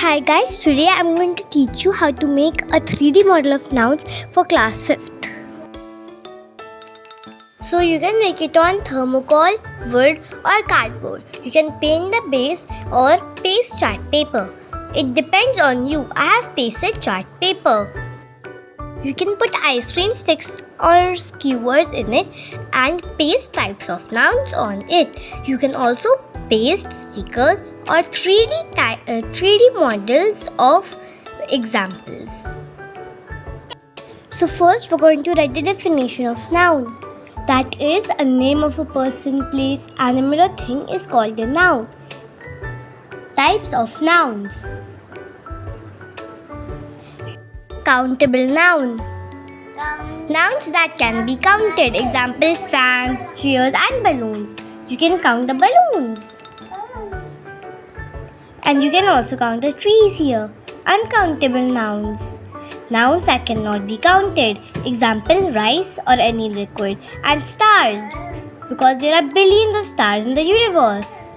Hi guys, today I'm going to teach you how to make a 3D model of nouns for class 5th. So you can make it on thermocol, wood or cardboard. You can paint the base or paste chart paper. It depends on you. I have pasted chart paper. You can put ice cream sticks or skewers in it and paste types of nouns on it. You can also paste stickers or 3D models of examples. So first we're going to write the definition of noun. That is, a name of a person, place, animal or thing is called a noun. Types of nouns. Countable noun. Nouns that can be counted. Example, fans, chairs and balloons. You can count the balloons. And you can also count the trees here. Uncountable nouns. Nouns that cannot be counted. Example, rice or any liquid. And stars, because there are billions of stars in the universe.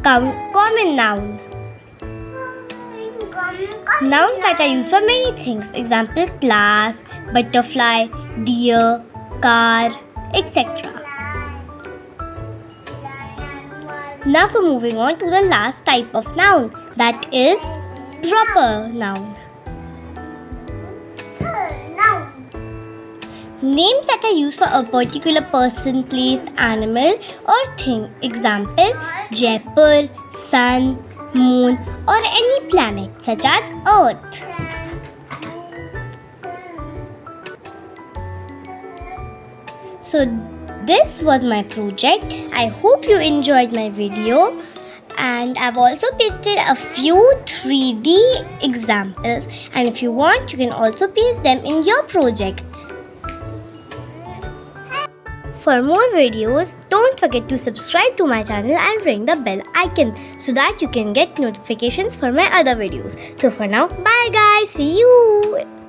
Common noun. Nouns that are used for many things. Example, class, butterfly, deer, car, etc. Now we're moving on to the last type of noun, that is proper noun. Names that are used for a particular person, place, animal or thing. Example, Jaipur, sun, moon or any planet such as Earth. So this was my project. I hope you enjoyed my video, and I've also pasted a few 3D examples, and if you want you can also paste them in your project. For more videos, don't forget to subscribe to my channel and ring the bell icon so that you can get notifications for my other videos. So for now, bye guys, see you.